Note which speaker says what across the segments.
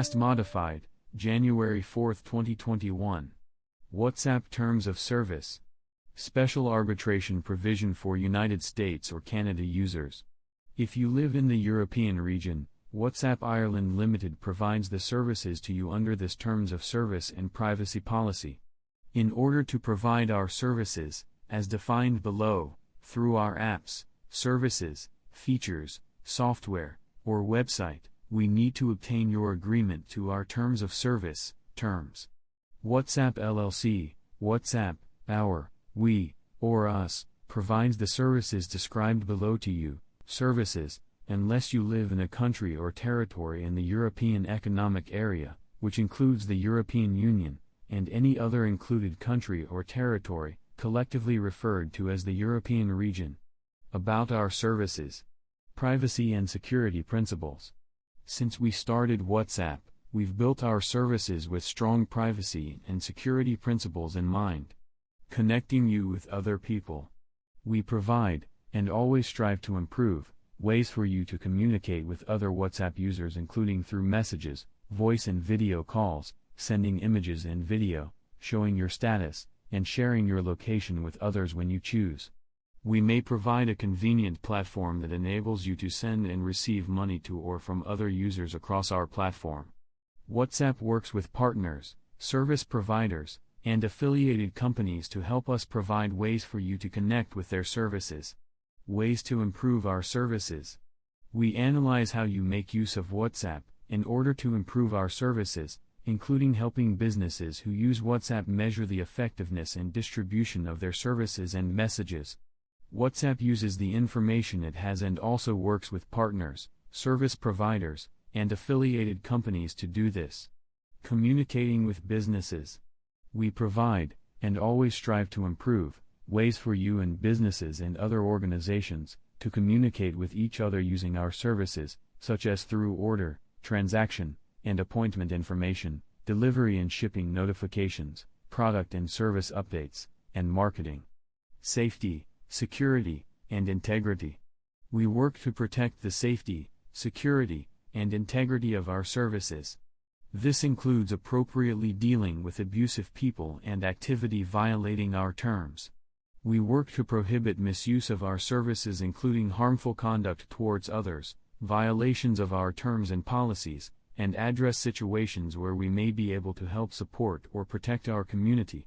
Speaker 1: Last modified, January 4, 2021. WhatsApp Terms of Service. Special arbitration provision for United States or Canada users. If you live in the European region, WhatsApp Ireland Limited provides the services to you under this Terms of Service and Privacy Policy. In order to provide our services, as defined below, through our apps, services, features, software, or website, we need to obtain your agreement to our Terms of Service, terms. WhatsApp LLC, WhatsApp, our, we, or us, provides the services described below to you, services, unless you live in a country or territory in the European Economic Area, which includes the European Union, and any other included country or territory, collectively referred to as the European region. About our services. Privacy and security principles. Since we started WhatsApp, we've built our services with strong privacy and security principles in mind. Connecting you with other people. We provide, and always strive to improve, ways for you to communicate with other WhatsApp users, including through messages, voice and video calls, sending images and video, showing your status, and sharing your location with others when you choose. We may provide a convenient platform that enables you to send and receive money to or from other users across our platform. WhatsApp works with partners, service providers, and affiliated companies to help us provide ways for you to connect with their services. Ways to improve our services. We analyze how you make use of WhatsApp, in order to improve our services, including helping businesses who use WhatsApp measure the effectiveness and distribution of their services and messages. WhatsApp uses the information it has and also works with partners, service providers, and affiliated companies to do this. Communicating with businesses. We provide, and always strive to improve, ways for you and businesses and other organizations, to communicate with each other using our services, such as through order, transaction, and appointment information, delivery and shipping notifications, product and service updates, and marketing. Safety, security, and integrity. We work to protect the safety, security, and integrity of our services. This includes appropriately dealing with abusive people and activity violating our terms. We work to prohibit misuse of our services, including harmful conduct towards others, violations of our terms and policies, and address situations where we may be able to help support or protect our community.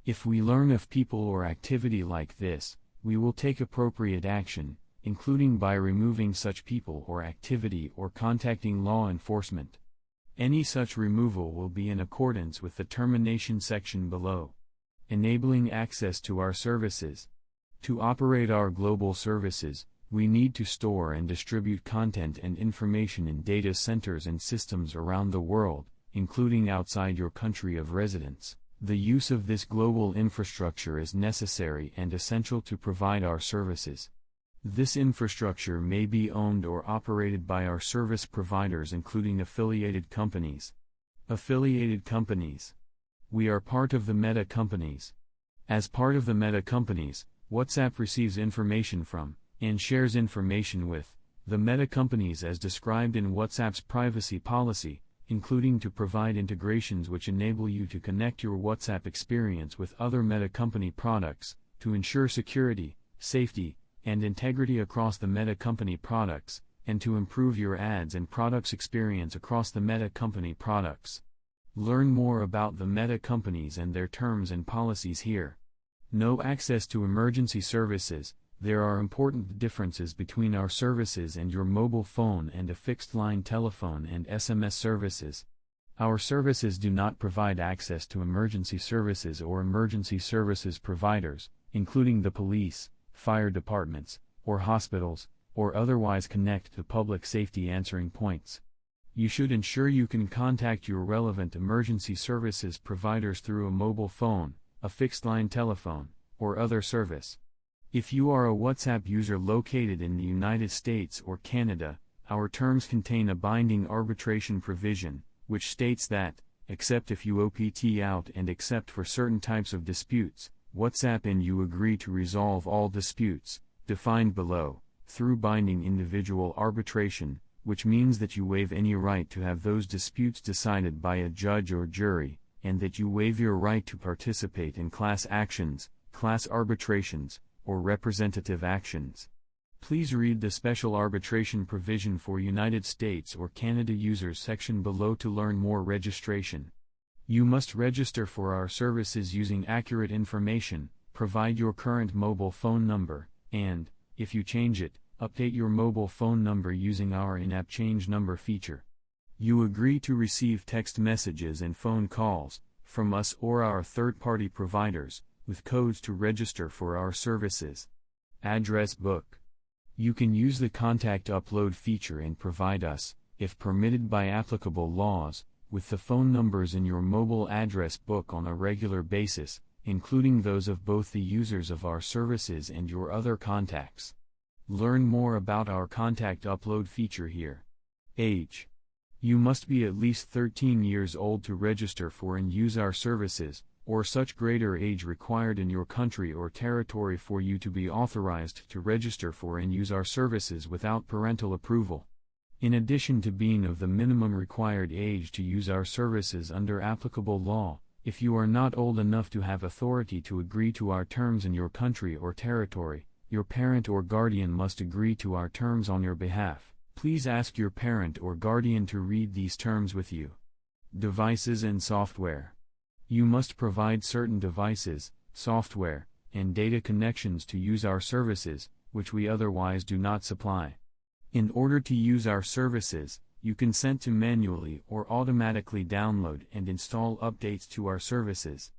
Speaker 1: If we learn of people or activity like this, we will take appropriate action, including by removing such people or activity or contacting law enforcement. Any such removal will be in accordance with the termination section below. Enabling access to our services. To operate our global services, we need to store and distribute content and information in data centers and systems around the world, including outside your country of residence. The use of this global infrastructure is necessary and essential to provide our services. This infrastructure may be owned or operated by our service providers, including affiliated companies. Affiliated companies. We are part of the Meta companies. As part of the Meta companies, WhatsApp receives information from, and shares information with, the Meta companies as described in WhatsApp's privacy policy, including to provide integrations which enable you to connect your WhatsApp experience with other Meta company products, to ensure security, safety, and integrity across the Meta company products, and to improve your ads and products experience across the Meta company products. Learn more about the Meta companies and their terms and policies here. No access to emergency services. There are important differences between our services and your mobile phone and a fixed-line telephone and SMS services. Our services do not provide access to emergency services or emergency services providers, including the police, fire departments, or hospitals, or otherwise connect to public safety answering points. You should ensure you can contact your relevant emergency services providers through a mobile phone, a fixed-line telephone, or other service. If you are a WhatsApp user located in the United States or Canada, our terms contain a binding arbitration provision, which states that, except if you opt out and except for certain types of disputes, WhatsApp and you agree to resolve all disputes, defined below, through binding individual arbitration, which means that you waive any right to have those disputes decided by a judge or jury, and that you waive your right to participate in class actions, class arbitrations, or representative actions. Please read the Special Arbitration Provision for United States or Canada Users section below to learn more. Registration. You must register for our services using accurate information, provide your current mobile phone number, and, if you change it, update your mobile phone number using our in-app change number feature. You agree to receive text messages and phone calls from us or our third-party providers, with codes to register for our services. Address book. You can use the contact upload feature and provide us, if permitted by applicable laws, with the phone numbers in your mobile address book on a regular basis, including those of both the users of our services and your other contacts. Learn more about our contact upload feature here. Age. You must be at least 13 years old to register for and use our services, or such greater age required in your country or territory for you to be authorized to register for and use our services without parental approval. In addition to being of the minimum required age to use our services under applicable law, if you are not old enough to have authority to agree to our terms in your country or territory, your parent or guardian must agree to our terms on your behalf. Please ask your parent or guardian to read these terms with you. Devices and software. You must provide certain devices, software, and data connections to use our services, which we otherwise do not supply. In order to use our services, you consent to manually or automatically download and install updates to our services.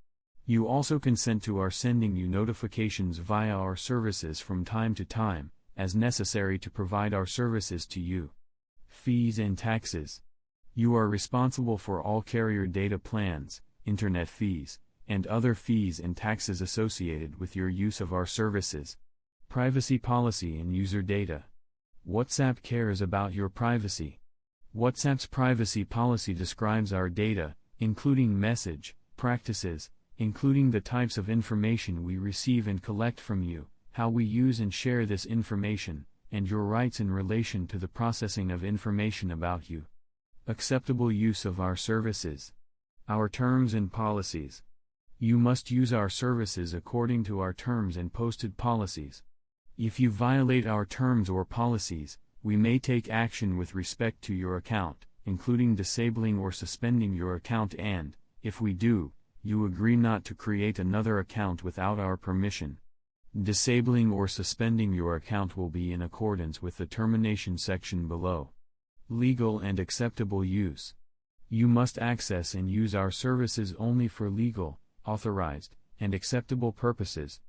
Speaker 1: You also consent to our sending you notifications via our services from time to time, as necessary to provide our services to you. Fees and taxes. You are responsible for all carrier data plans, internet fees, and other fees and taxes associated with your use of our services. Privacy policy and user data. WhatsApp cares about your privacy. WhatsApp's privacy policy describes our data, including message practices, including the types of information we receive and collect from you, how we use and share this information, and your rights in relation to the processing of information about you. Acceptable use of our services. Our terms and policies. You must use our services according to our terms and posted policies. If you violate our terms or policies, we may take action with respect to your account, including disabling or suspending your account, and, if we do, you agree not to create another account without our permission. Disabling or suspending your account will be in accordance with the termination section below. Legal and acceptable use. You must access and use our services only for legal, authorized, and acceptable purposes.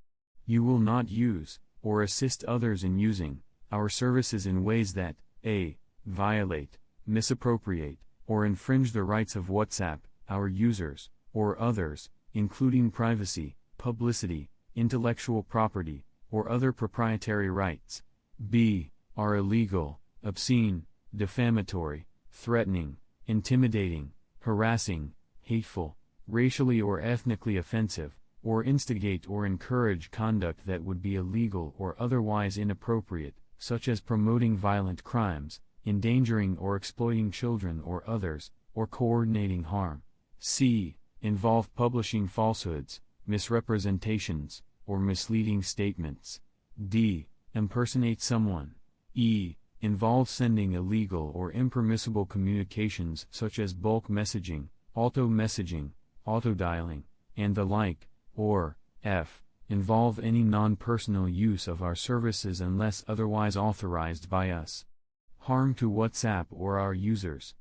Speaker 1: You will not use, or assist others in using, our services in ways that, a. violate, misappropriate, or infringe the rights of WhatsApp, our users, or others, including privacy, publicity, intellectual property, or other proprietary rights. b. are illegal, obscene, defamatory, threatening, intimidating, harassing, hateful, racially or ethnically offensive, or instigate or encourage conduct that would be illegal or otherwise inappropriate, such as promoting violent crimes, endangering or exploiting children or others, or coordinating harm. c. involve publishing falsehoods, misrepresentations, or misleading statements. d. impersonate someone. e. involve sending illegal or impermissible communications such as bulk messaging, auto-messaging, auto-dialing, and the like, or f. involve any non-personal use of our services unless otherwise authorized by us. Harm to WhatsApp or our users.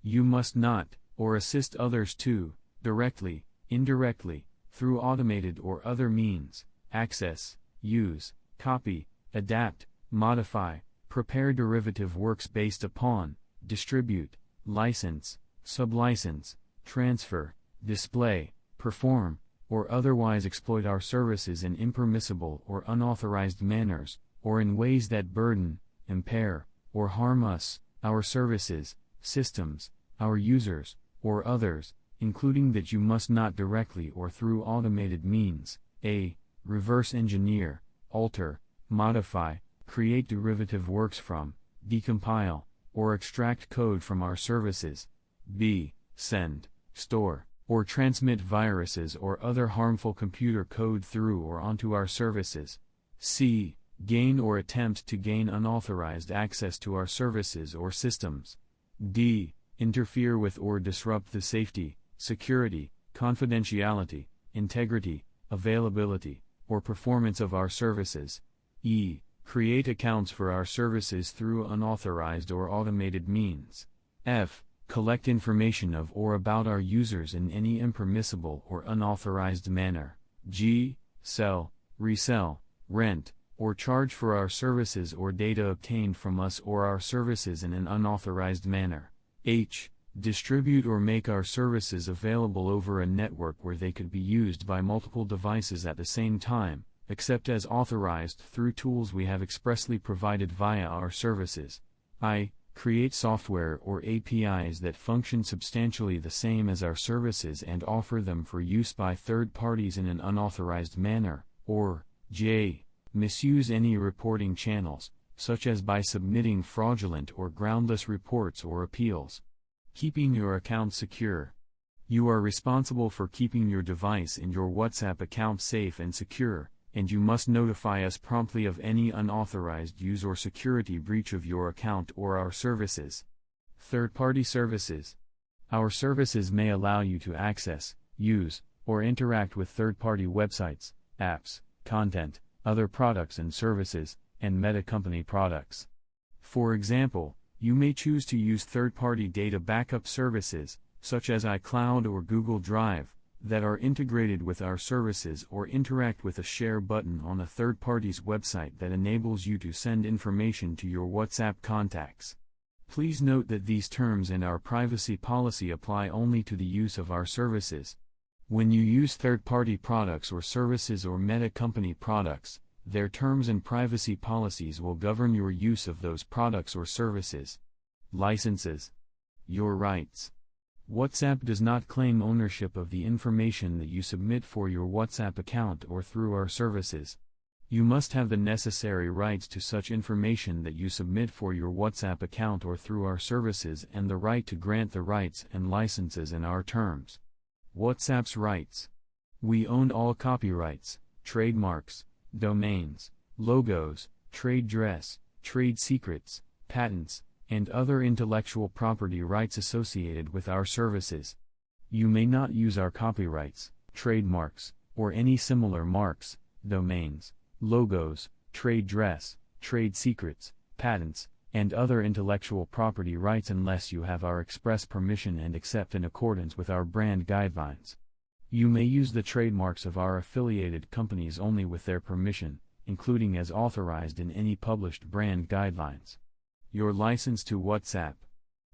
Speaker 1: You must not, or assist others to, directly, indirectly, through automated or other means, access, use, copy, adapt, modify, prepare derivative works based upon, distribute, license, sublicense, transfer, display, perform, or otherwise exploit our services in impermissible or unauthorized manners, or in ways that burden, impair, or harm us, our services, systems, our users, or others, including that you must not directly or through automated means, a. reverse engineer, alter, modify, create derivative works from, decompile, or extract code from our services. B. Send, store, or transmit viruses or other harmful computer code through or onto our services. C. Gain or attempt to gain unauthorized access to our services or systems. D. Interfere with or disrupt the safety, security, confidentiality, integrity, availability, or performance of our services. E. Create accounts for our services through unauthorized or automated means. F. Collect information of or about our users in any impermissible or unauthorized manner. G. Sell, resell, rent, or charge for our services or data obtained from us or our services in an unauthorized manner. H. Distribute or make our services available over a network where they could be used by multiple devices at the same time, except as authorized through tools we have expressly provided via our services. I. Create software or APIs that function substantially the same as our services and offer them for use by third parties in an unauthorized manner. Or J. Misuse any reporting channels, such as by submitting fraudulent or groundless reports or appeals. Keeping your account secure. You are responsible for keeping your device and your WhatsApp account safe and secure, and you must notify us promptly of any unauthorized use or security breach of your account or our services. Third-party services. Our services may allow you to access, use, or interact with third-party websites, apps, content, other products and services, and Meta company products. For example, you may choose to use third-party data backup services, such as iCloud or Google Drive, that are integrated with our services or interact with a share button on a third party's website that enables you to send information to your WhatsApp contacts. Please note that these terms and our privacy policy apply only to the use of our services. When you use third-party products or services or Meta company products, their terms and privacy policies will govern your use of those products or services. Licenses. Your rights. WhatsApp does not claim ownership of the information that you submit for your WhatsApp account or through our services. You must have the necessary rights to such information that you submit for your WhatsApp account or through our services and the right to grant the rights and licenses in our terms. WhatsApp's rights. We own all copyrights, trademarks, domains, logos, trade dress, trade secrets, patents, and other intellectual property rights associated with our services. You may not use our copyrights, trademarks, or any similar marks, domains, logos, trade dress, trade secrets, patents, and other intellectual property rights unless you have our express permission and accept in accordance with our brand guidelines. You may use the trademarks of our affiliated companies only with their permission, including as authorized in any published brand guidelines. Your license to WhatsApp.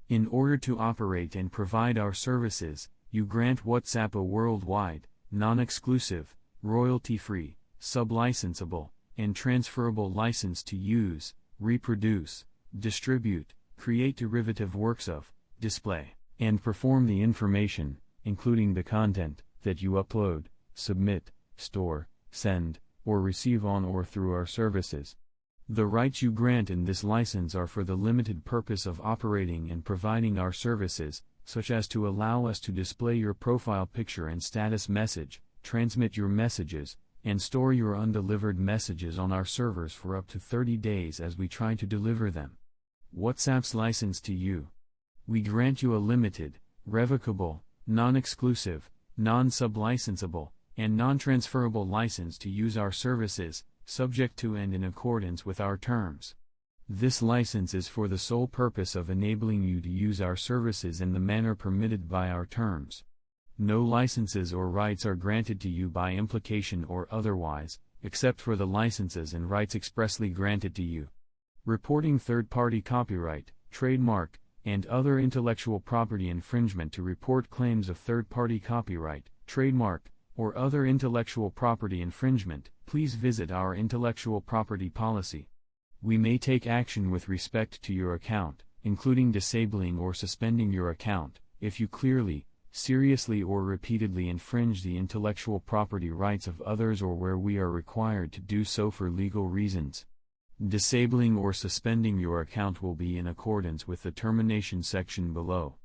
Speaker 1: In order to operate and provide our services, you grant WhatsApp a worldwide, non-exclusive, royalty-free, sub-licensable, and transferable license to use, reproduce, distribute, create derivative works of, display, and perform the information, including the content, that you upload, submit, store, send, or receive on or through our services. The rights you grant in this license are for the limited purpose of operating and providing our services, such as to allow us to display your profile picture and status message, transmit your messages, and store your undelivered messages on our servers for up to 30 days as we try to deliver them. WhatsApp's license to you. We grant you a limited, revocable, non-exclusive, non-sub-licensable, and non-transferable license to use our services, subject to and in accordance with our terms. This license is for the sole purpose of enabling you to use our services in the manner permitted by our terms. No licenses or rights are granted to you by implication or otherwise, except for the licenses and rights expressly granted to you. Reporting third-party copyright, trademark, and other intellectual property infringement. To report claims of third-party copyright, trademark, or other intellectual property infringement, please visit our intellectual property policy. We may take action with respect to your account, including disabling or suspending your account, if you clearly, seriously or repeatedly infringe the intellectual property rights of others or where we are required to do so for legal reasons. Disabling or suspending your account will be in accordance with the termination section below.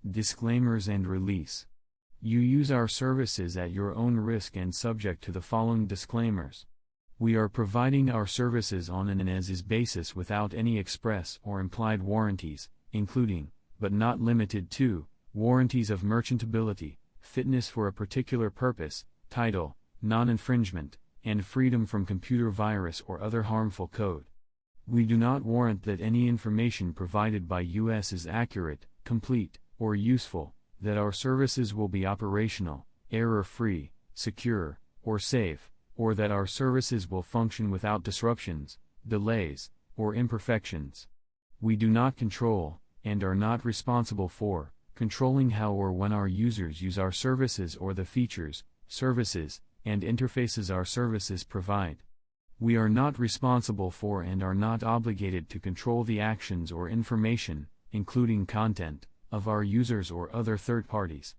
Speaker 1: Disclaimers and release. You use our services at your own risk and subject to the following disclaimers. We are providing our services on an as-is basis without any express or implied warranties, including, but not limited to, warranties of merchantability, fitness for a particular purpose, title, non-infringement, and freedom from computer virus or other harmful code. We do not warrant that any information provided by us is accurate, complete, or useful, that our services will be operational, error-free, secure, or safe, or that our services will function without disruptions, delays, or imperfections. We do not control, and are not responsible for, controlling how or when our users use our services or the features, services, and interfaces our services provide. We are not responsible for and are not obligated to control the actions or information, including content, of our users or other third parties.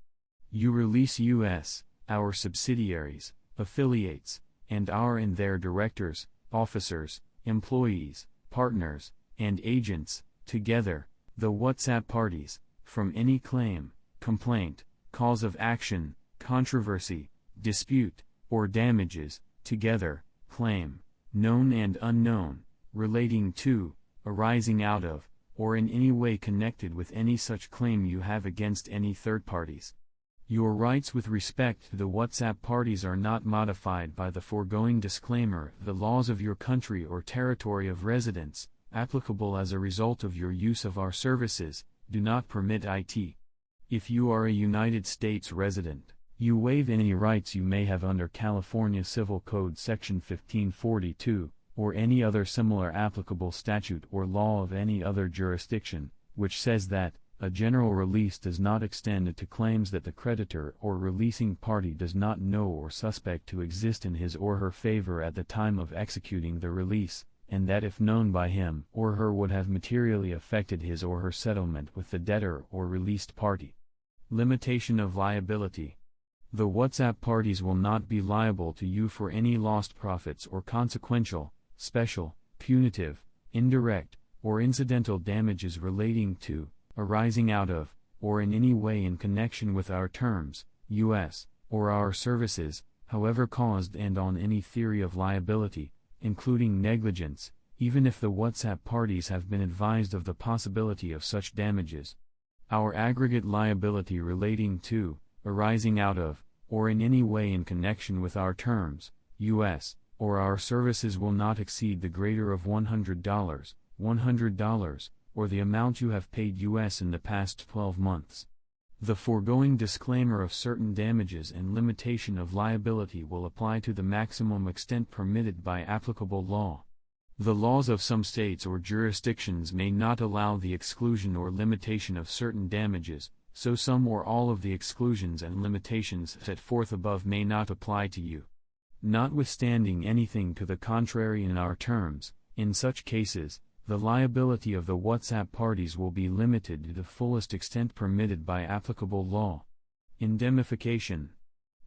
Speaker 1: Release US, our subsidiaries, affiliates, and our and their directors, officers, employees, partners, and agents, together, the WhatsApp parties, from any claim, complaint, cause of action, controversy, dispute, or damages, together, claim, known and unknown, relating to, arising out of, or in any way connected with any such claim you have against any third parties. Your rights with respect to the WhatsApp parties are not modified by the foregoing disclaimer. The laws of your country or territory of residence, applicable as a result of your use of our services, do not permit it. If you are a United States resident, you waive any rights you may have under California Civil Code Section 1542, or any other similar applicable statute or law of any other jurisdiction, which says that, a general release does not extend to claims that the creditor or releasing party does not know or suspect to exist in his or her favor at the time of executing the release, and that if known by him or her would have materially affected his or her settlement with the debtor or released party. Limitation of liability. The WhatsApp parties will not be liable to you for any lost profits or consequential, special, punitive, indirect, or incidental damages relating to, arising out of, or in any way in connection with our terms, US, or our services, however caused and on any theory of liability, including negligence, even if the WhatsApp parties have been advised of the possibility of such damages. Our aggregate liability relating to, arising out of, or in any way in connection with our terms, US, or our services will not exceed the greater of $100, or the amount you have paid US in the past 12 months. The foregoing disclaimer of certain damages and limitation of liability will apply to the maximum extent permitted by applicable law. The laws of some states or jurisdictions may not allow the exclusion or limitation of certain damages, so some or all of the exclusions and limitations set forth above may not apply to you. Notwithstanding anything to the contrary in our terms, in such cases, the liability of the WhatsApp parties will be limited to the fullest extent permitted by applicable law. Indemnification.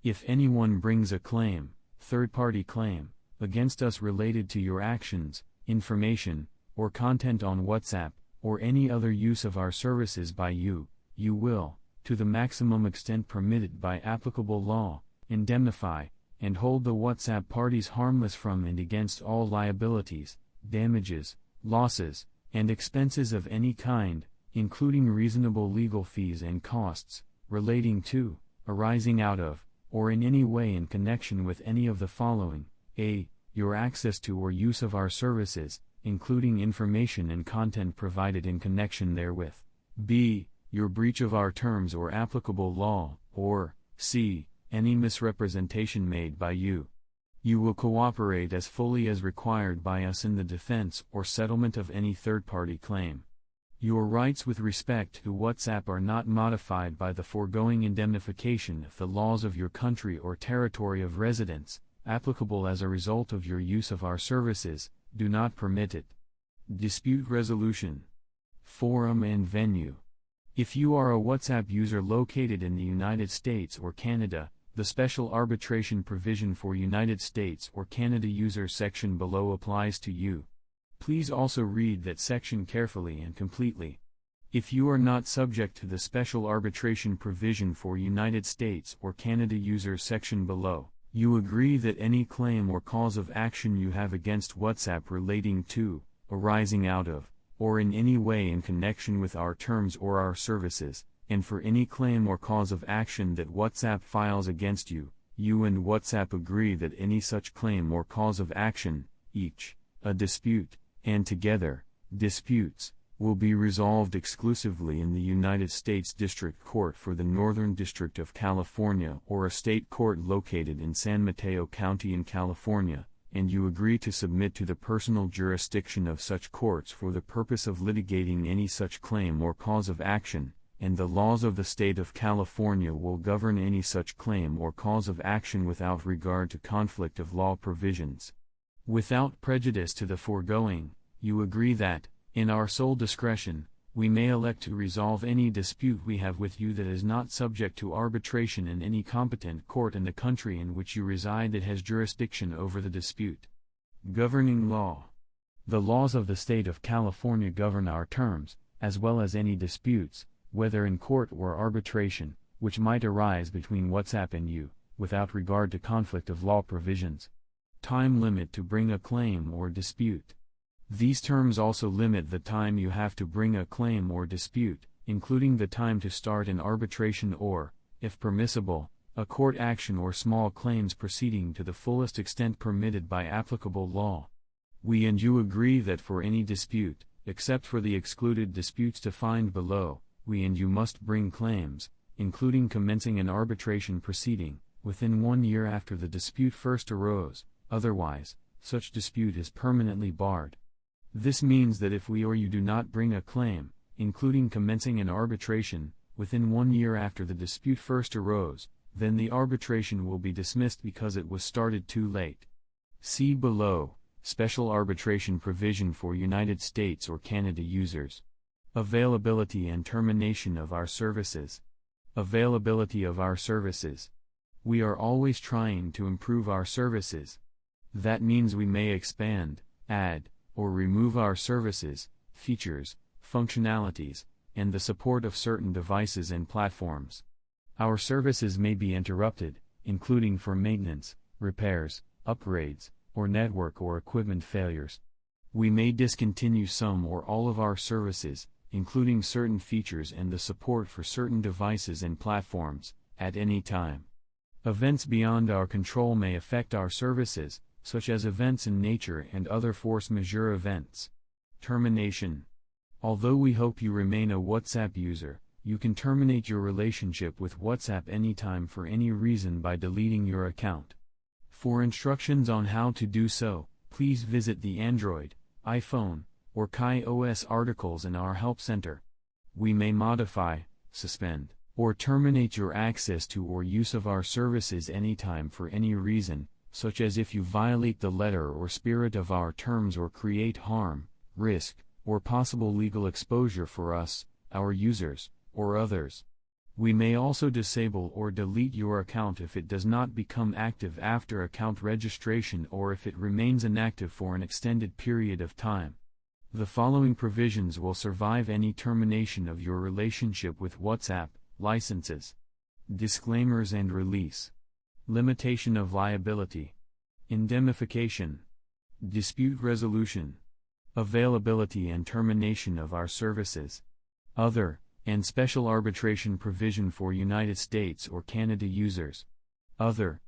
Speaker 1: If anyone brings a claim, third-party claim, against us related to your actions, information, or content on WhatsApp, or any other use of our services by you, you will, to the maximum extent permitted by applicable law, indemnify, and hold the WhatsApp parties harmless from and against all liabilities, damages, losses, and expenses of any kind, including reasonable legal fees and costs, relating to, arising out of, or in any way in connection with any of the following: a. Your access to or use of our services, including information and content provided in connection therewith. b. Your breach of our terms or applicable law, or c. Any misrepresentation made by you. You will cooperate as fully as required by us in the defense or settlement of any third-party claim. Your rights with respect to WhatsApp are not modified by the foregoing indemnification if the laws of your country or territory of residence, applicable as a result of your use of our services, do not permit it. Dispute resolution. Forum and venue. If you are a WhatsApp user located in the United States or Canada, the special arbitration provision for United States or Canada users section below applies to you. Please also read that section carefully and completely. If you are not subject to the special arbitration provision for United States or Canada users section below, you agree that any claim or cause of action you have against WhatsApp relating to, arising out of, or in any way in connection with our terms or our services, and for any claim or cause of action that WhatsApp files against you, you and WhatsApp agree that any such claim or cause of action, each, a dispute, and together, disputes, will be resolved exclusively in the United States District Court for the Northern District of California or a state court located in San Mateo County in California, and you agree to submit to the personal jurisdiction of such courts for the purpose of litigating any such claim or cause of action, and the laws of the state of California will govern any such claim or cause of action without regard to conflict of law provisions. Without prejudice to the foregoing, you agree that, in our sole discretion, we may elect to resolve any dispute we have with you that is not subject to arbitration in any competent court in the country in which you reside that has jurisdiction over the dispute. Governing law. The laws of the state of California govern our terms, as well as any disputes, whether in court or arbitration, which might arise between WhatsApp and you, without regard to conflict of law provisions. Time limit to bring a claim or dispute. These terms also limit the time you have to bring a claim or dispute, including the time to start an arbitration or, if permissible, a court action or small claims proceeding to the fullest extent permitted by applicable law. We and you agree that for any dispute, except for the excluded disputes defined below, we and you must bring claims, including commencing an arbitration proceeding, within 1 year after the dispute first arose, otherwise, such dispute is permanently barred. This means that if we or you do not bring a claim, including commencing an arbitration, within 1 year after the dispute first arose, then the arbitration will be dismissed because it was started too late. See below, Special Arbitration Provision for United States or Canada users. Availability and termination of our services. Availability of our services. We are always trying to improve our services. That means we may expand, add, or remove our services, features, functionalities, and the support of certain devices and platforms. Our services may be interrupted, including for maintenance, repairs, upgrades, or network or equipment failures. We may discontinue some or all of our services, including certain features and the support for certain devices and platforms, at any time. Events beyond our control may affect our services, such as events in nature and other force majeure events. Termination. Although we hope you remain a WhatsApp user, you can terminate your relationship with WhatsApp anytime for any reason by deleting your account. For instructions on how to do so, please visit the Android, iPhone, or KaiOS articles in our Help Center. We may modify, suspend, or terminate your access to or use of our services anytime for any reason, such as if you violate the letter or spirit of our terms or create harm, risk, or possible legal exposure for us, our users, or others. We may also disable or delete your account if it does not become active after account registration or if it remains inactive for an extended period of time. The following provisions will survive any termination of your relationship with WhatsApp: licenses, disclaimers and release, limitation of liability, indemnification, dispute resolution, availability and termination of our services, other, and special arbitration provision for United States or Canada users. Other.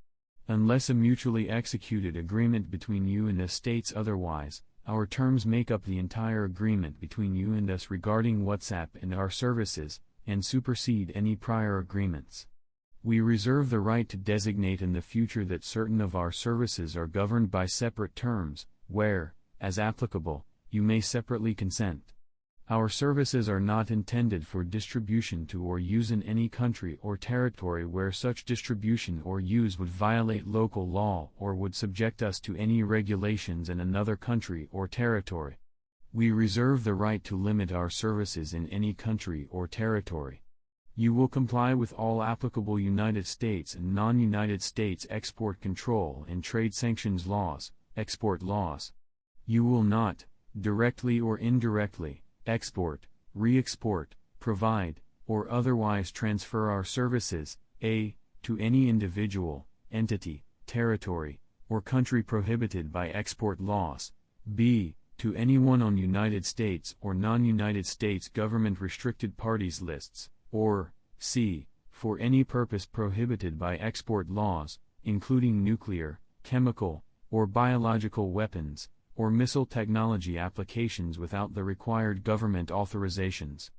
Speaker 1: Unless a mutually executed agreement between you and us states otherwise, our terms make up the entire agreement between you and us regarding WhatsApp and our services, and supersede any prior agreements. We reserve the right to designate in the future that certain of our services are governed by separate terms, where, as applicable, you may separately consent. Our services are not intended for distribution to or use in any country or territory where such distribution or use would violate local law or would subject us to any regulations in another country or territory. We reserve the right to limit our services in any country or territory. You will comply with all applicable United States and non-United States export control and trade sanctions laws, export laws. You will not, directly or indirectly, export, re-export, provide, or otherwise transfer our services, a. to any individual, entity, territory, or country prohibited by export laws, b. to anyone on United States or non-United States government restricted parties lists, or c. for any purpose prohibited by export laws, including nuclear, chemical, or biological weapons, or missile technology applications without the required government authorizations.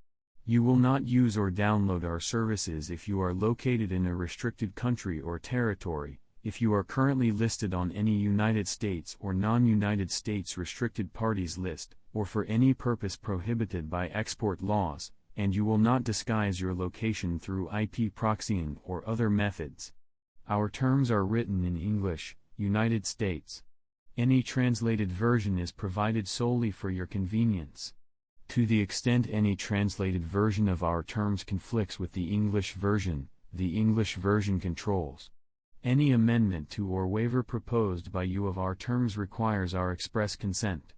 Speaker 1: You will not use or download our services if you are located in a restricted country or territory, if you are currently listed on any United States or non-United States restricted parties list, or for any purpose prohibited by export laws, and you will not disguise your location through IP proxying or other methods. Our terms are written in English, United States. Any translated version is provided solely for your convenience. To the extent any translated version of our terms conflicts with the English version controls. Any amendment to or waiver proposed by you of our terms requires our express consent.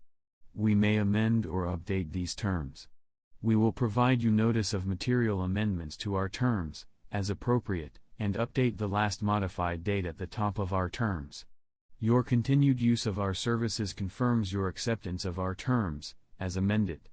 Speaker 1: We may amend or update these terms. We will provide you notice of material amendments to our terms, as appropriate, and update the last modified date at the top of our terms. Your continued use of our services confirms your acceptance of our terms, as amended.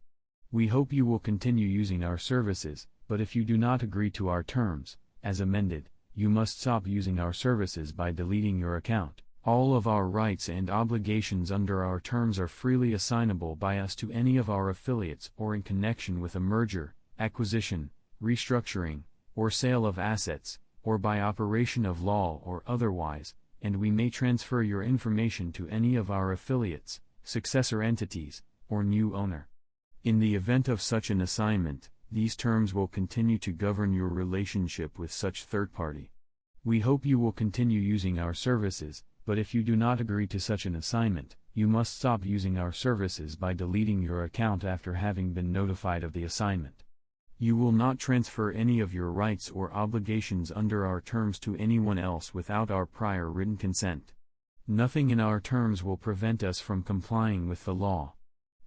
Speaker 1: We hope you will continue using our services, but if you do not agree to our terms, as amended, you must stop using our services by deleting your account. All of our rights and obligations under our terms are freely assignable by us to any of our affiliates or in connection with a merger, acquisition, restructuring, or sale of assets, or by operation of law or otherwise, and we may transfer your information to any of our affiliates, successor entities, or new owner. In the event of such an assignment, these terms will continue to govern your relationship with such third party. We hope you will continue using our services, but if you do not agree to such an assignment, you must stop using our services by deleting your account after having been notified of the assignment. You will not transfer any of your rights or obligations under our terms to anyone else without our prior written consent. Nothing in our terms will prevent us from complying with the law.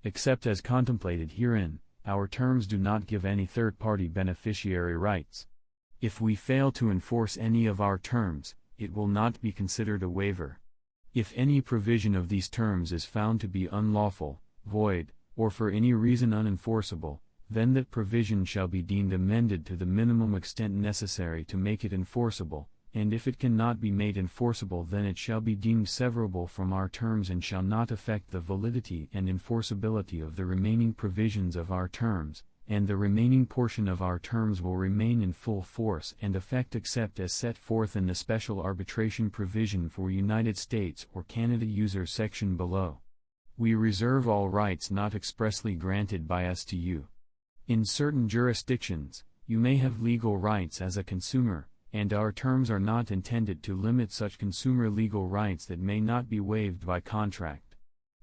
Speaker 1: Except as contemplated herein, our terms do not give any third-party beneficiary rights. If we fail to enforce any of our terms, it will not be considered a waiver. If any provision of these terms is found to be unlawful, void, or for any reason unenforceable, then that provision shall be deemed amended to the minimum extent necessary to make it enforceable, and if it cannot be made enforceable, then it shall be deemed severable from our terms and shall not affect the validity and enforceability of the remaining provisions of our terms, and the remaining portion of our terms will remain in full force and effect except as set forth in the special arbitration provision for United States or Canada users section below. We reserve all rights not expressly granted by us to you. In certain jurisdictions, you may have legal rights as a consumer, and our terms are not intended to limit such consumer legal rights that may not be waived by contract.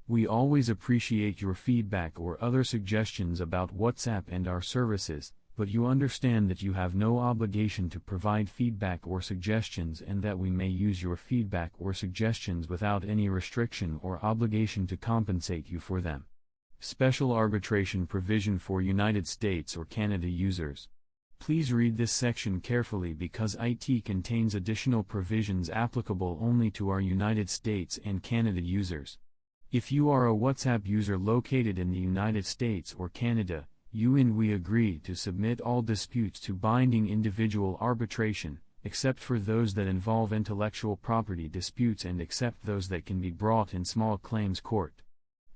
Speaker 1: We always appreciate your feedback or other suggestions about WhatsApp and our services, but you understand that you have no obligation to provide feedback or suggestions and that we may use your feedback or suggestions without any restriction or obligation to compensate you for them. Special arbitration provision for United States or Canada users. Please read this section carefully because it contains additional provisions applicable only to our United States and Canada users. If you are a WhatsApp user located in the United States or Canada, you and we agree to submit all disputes to binding individual arbitration, except for those that involve intellectual property disputes and except those that can be brought in small claims court.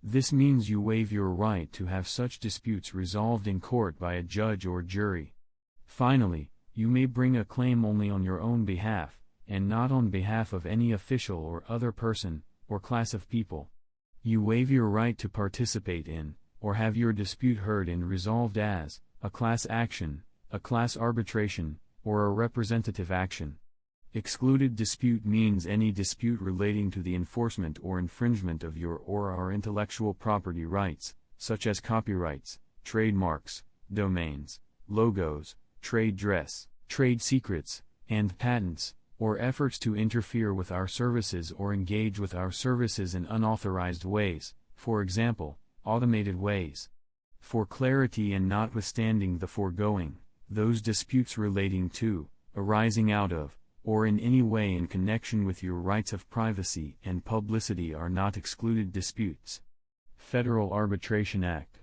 Speaker 1: This means you waive your right to have such disputes resolved in court by a judge or jury. Finally, you may bring a claim only on your own behalf, and not on behalf of any official or other person, or class of people. You waive your right to participate in, or have your dispute heard and resolved as, a class action, a class arbitration, or a representative action. Excluded dispute means any dispute relating to the enforcement or infringement of your or our intellectual property rights, such as copyrights, trademarks, domains, logos, trade dress, trade secrets, and patents, or efforts to interfere with our services or engage with our services in unauthorized ways, for example, automated ways. For clarity and notwithstanding the foregoing, those disputes relating to, arising out of, or in any way in connection with your rights of privacy and publicity are not excluded disputes. Federal Arbitration Act.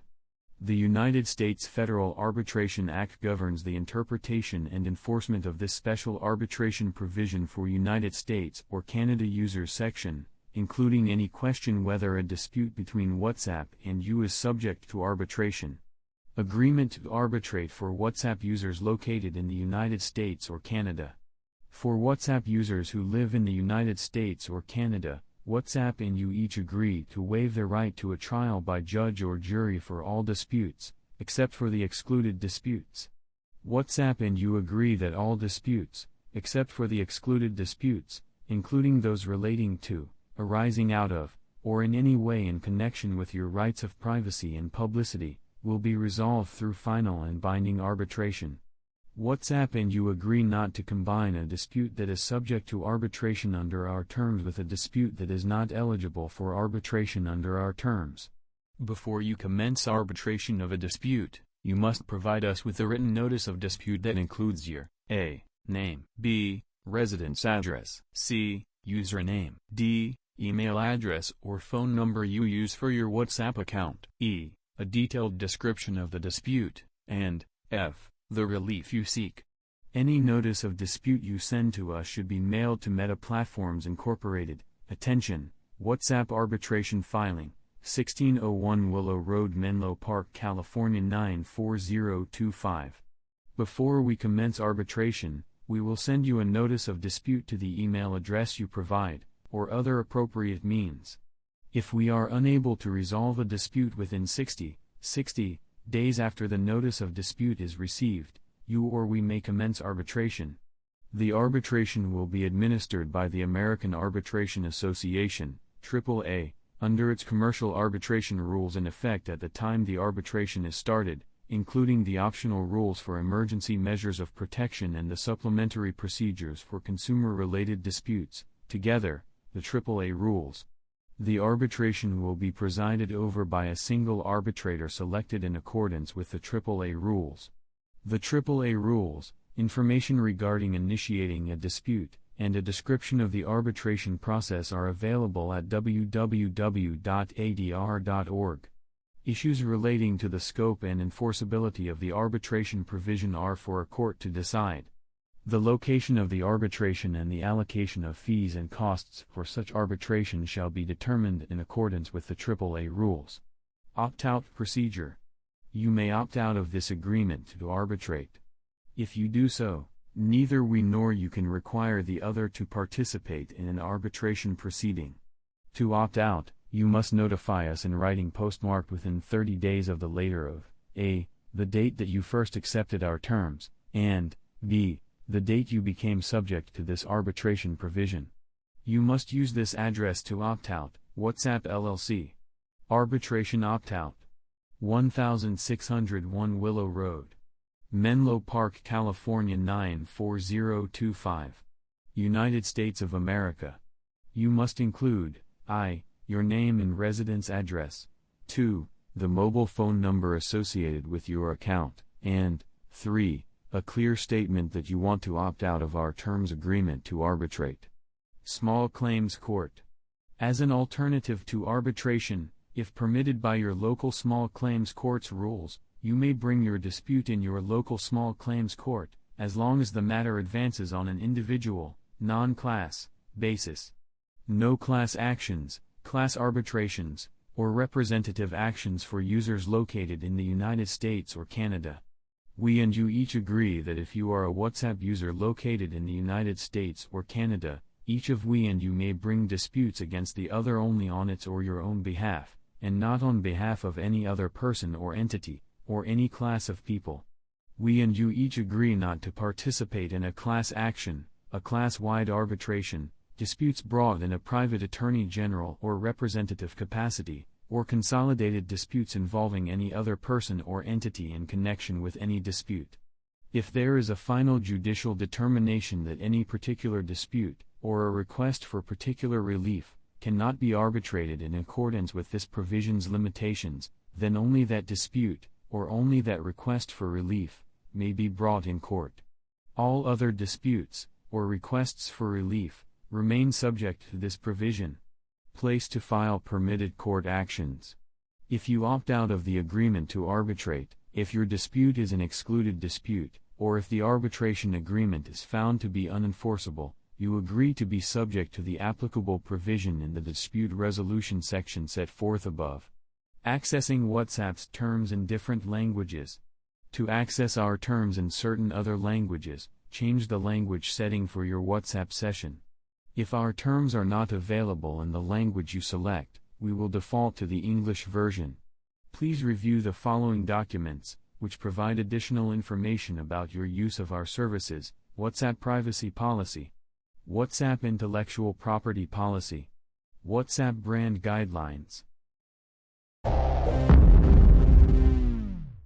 Speaker 1: The United States Federal Arbitration Act governs the interpretation and enforcement of this special arbitration provision for United States or Canada users section, including any question whether a dispute between WhatsApp and you is subject to arbitration. Agreement to arbitrate for WhatsApp users located in the United States or Canada. For WhatsApp users who live in the United States or Canada, WhatsApp and you each agree to waive their right to a trial by judge or jury for all disputes, except for the excluded disputes. WhatsApp and you agree that all disputes, except for the excluded disputes, including those relating to, arising out of, or in any way in connection with your rights of privacy and publicity, will be resolved through final and binding arbitration. WhatsApp and you agree not to combine a dispute that is subject to arbitration under our terms with a dispute that is not eligible for arbitration under our terms. Before you commence arbitration of a dispute, you must provide us with a written notice of dispute that includes your A. Name, B. Residence address, C. Username, D. Email address or phone number you use for your WhatsApp account, E. A detailed description of the dispute, and F. The relief you seek. Any notice of dispute you send to us should be mailed to Meta Platforms Incorporated. Attention, WhatsApp arbitration filing, 1601 Willow Road, Menlo Park, California 94025. Before we commence arbitration, we will send you a notice of dispute to the email address you provide, or other appropriate means. If we are unable to resolve a dispute within 60 days after the notice of dispute is received, you or we may commence arbitration. The arbitration will be administered by the American Arbitration Association, AAA, under its commercial arbitration rules in effect at the time the arbitration is started, including the optional rules for emergency measures of protection and the supplementary procedures for consumer-related disputes, together, the AAA rules. The arbitration will be presided over by a single arbitrator selected in accordance with the AAA rules. The AAA rules, information regarding initiating a dispute, and a description of the arbitration process are available at www.adr.org. Issues relating to the scope and enforceability of the arbitration provision are for a court to decide. The location of the arbitration and the allocation of fees and costs for such arbitration shall be determined in accordance with the AAA rules. Opt-out procedure. You may opt out of this agreement to arbitrate. If you do so, neither we nor you can require the other to participate in an arbitration proceeding. To opt out, you must notify us in writing postmarked within 30 days of the later of A. the date that you first accepted our terms, and B. the date you became subject to this arbitration provision. You must use this address to opt out. WhatsApp LLC. Arbitration opt-out. 1601 Willow Road, Menlo Park, California 94025. United States of America. You must include I. your name and residence address, 2. the mobile phone number associated with your account, and 3. a clear statement that you want to opt out of our terms agreement to arbitrate. Small Claims Court. As an alternative to arbitration, if permitted by your local small claims court's rules, you may bring your dispute in your local small claims court, as long as the matter advances on an individual, non-class, basis. No class actions, class arbitrations, or representative actions for users located in the United States or Canada. We and you each agree that if you are a WhatsApp user located in the United States or Canada, each of we and you may bring disputes against the other only on its or your own behalf, and not on behalf of any other person or entity, or any class of people. We and you each agree not to participate in a class action, a class-wide arbitration, disputes brought in a private attorney general or representative capacity, or consolidated disputes involving any other person or entity in connection with any dispute. If there is a final judicial determination that any particular dispute, or a request for particular relief, cannot be arbitrated in accordance with this provision's limitations, then only that dispute, or only that request for relief, may be brought in court. All other disputes, or requests for relief, remain subject to this provision. Place to file permitted court actions. If you opt out of the agreement to arbitrate, if your dispute is an excluded dispute, or if the arbitration agreement is found to be unenforceable, you agree to be subject to the applicable provision in the dispute resolution section set forth above. Accessing WhatsApp's terms in different languages. To access our terms in certain other languages, change the language setting for your WhatsApp session. If our terms are not available in the language you select, we will default to the English version. Please review the following documents, which provide additional information about your use of our services: WhatsApp Privacy Policy, WhatsApp Intellectual Property Policy, WhatsApp Brand Guidelines.